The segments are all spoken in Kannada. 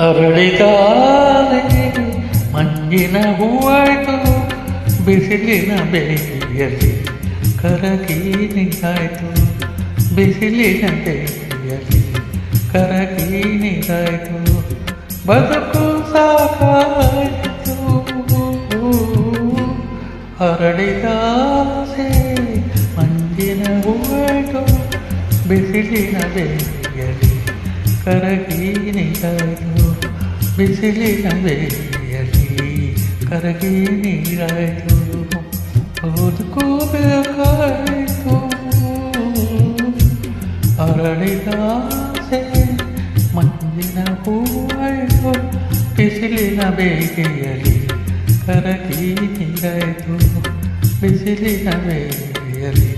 ಅರಳಿದಾರೆ ಮಂಜಿನ ಹೂವಾಯ್ತು, ಬಿಸಿಲಿನ ಬೇಗೆಯಲ್ಲಿ ಕರಗಿ ನೀರಾಯ್ತು, ಬಿಸಿಲಿನ ಬೇಗೆಯಲ್ಲಿ ಕರಗಿ ನೀರಾಯ್ತು, ಬದುಕು ಸಾಕಾಯ್ತು. ಅರಳಿದಾಸೆ ಮಂಜಿನ ಹೂವಾಯ್ತು, ಬಿಸಿಲಿನ ಬೇಗೆಯಲ್ಲಿ ಕರಗಿ ನೀರಾಯ್ತು, ಬಿಸಿಲಿನ ಬೇಗೆಯಲ್ಲಿ ಕರಗಿ ನೀರಾಯ್ತು, ಬದುಕಬೇಕಾಯ್ತು. ಅರಳಿದಾಸೆ ಮಂಜಿನ ಹೂವಾಯ್ತು, ಬಿಸಿಲಿನ ಬೇಗೆಯಲ್ಲಿ ಕರಗಿ ನೀರಾಯ್ತು, ಬಿಸಿಲಿನ ಬೇಗೆಯಲ್ಲಿ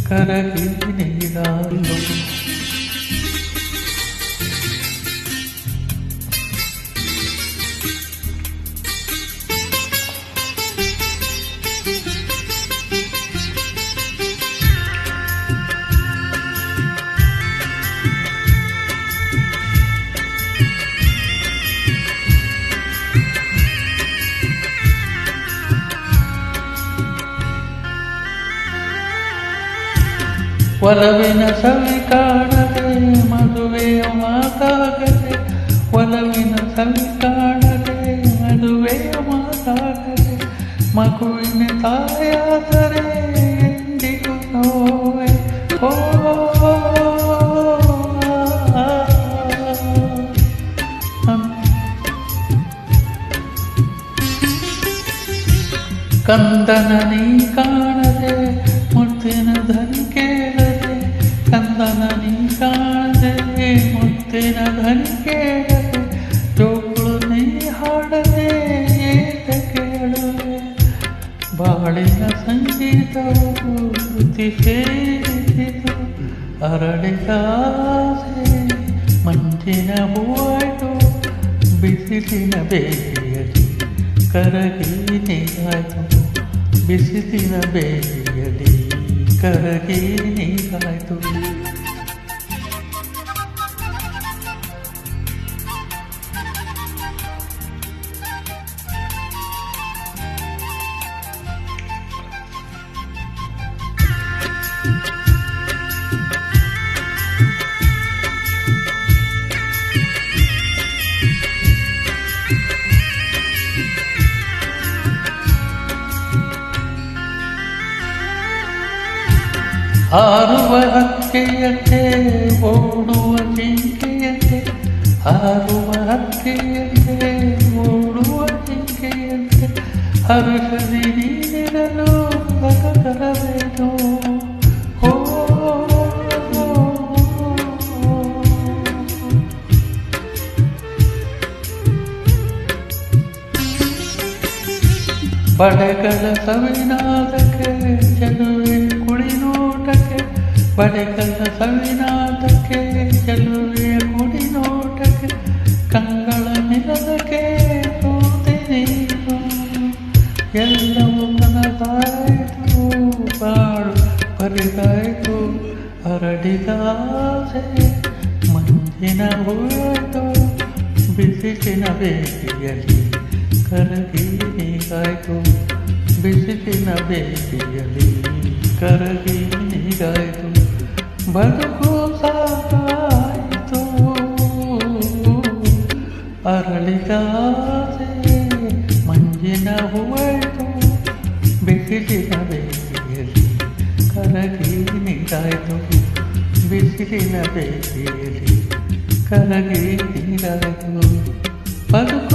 ಕರಗಿ ನೀರಾಯ್ತು. ಒಲವಿನ ಸವಿ ಕಾಣದೆ ಮದುವೆಯ ಮಾತಾಗದೆ, ಒಲವಿನ ಸವಿ ಕಾಣದೆ ಮದುವೆಯ ಮಾತಾಗದೆ, ಮಗುವಿನ ತಾಯಾದರೆ ಎಂದಿಗೂ ನೋವೆ. ಓ ಕಂದನ ನೀ ಕಾಣದೆ ಮುತ್ತಿನ ಧ್ವನಿ ಕೇಳದೆ, ಕಂದನ ನೀ ಕಾಣದೆ ಮುತ್ತಿನ ಧ್ವನಿ ಕೇಳದೆ, ಜೋಗುಳು ನೀ ಹಾಡದೆ ಏತ ಕೇಳುವೆ, ಬಾಳಿನ ಸಂಗೀತವು ಶ್ರುತಿ ಸೇರಿತು. ಅರಳಿದಾಸೆ ಮಂಜಿನ ಹೂವಾಯ್ತು, ಬಿಸಿಲಿನ ಬೇಗೆಯಲ್ಲಿ ಕರಗಿ ನೀರಾಯ್ತು, ಬಿಸಿಲಿನ ಬೇಗೆಯಲ್ಲಿ ಕರಗಿ ನೀರಾಯ್ತು. ಹಾರುವ ಹಕ್ಕಿಯಂತೆ ಓಡುವ ಜಿಂಕೆಯಂತೆ, ಹಾರುವ ಹಕ್ಕಿಯಂತೆ ಓಡುವ ಜಿಂಕೆಯಂತೆ, ಹರುಷದಿ ನೀರಲು ಬರಬೇಕು. ಬಡೆಗಳ ಸವಿನಾದಕ್ಕೆ ಚೆಲುವೆ ಕುಡಿನೋಟಕ್ಕೆ, ಬಡೆಗಳ ಸವಿನಾದಕ್ಕೆ ಚೆಲುವೆ ಕುಡಿನೋಟಕ್ಕೆ, ಕಂಗಳ ನಿಲದಕ್ಕೆ ಸೋತೆ ನೀನು, ಎಲ್ಲವೂ ಕನಸಾಯಿತು, ಬಾಳು ಪರಿದಾಯಿತು. ಅರಳಿದಾಸೆ ಮಂಜಿನ ಹೂವಾಯ್ತು, ಬಿಸಿಲಿನ ಬೇಗೆಯಲ್ಲಿ ಕರಗಿ ನೀರಾಯ್ತು, ಬಿಸಿಲಿನ ಬೇಗೆಯಲ್ಲಿ ಕರಗಿ ನೀರಾಯ್ತು, ಬದುಕು ಸಾಕಾಯಿತು. ಅರಳಿದಾಸೆ ಮಂಜಿನ ಹೂವಾಯ್ತು, ಬಿಸಿಲಿನ ಬೇಗೆಯಲ್ಲಿ ಕರಗಿ ನೀರಾಯ್ತು, ಬಿಸಿಲಿನ ಬೇಗೆಯಲ್ಲಿ ಕರಗಿ ನೀರಾಯ್ತು, ಬದುಕು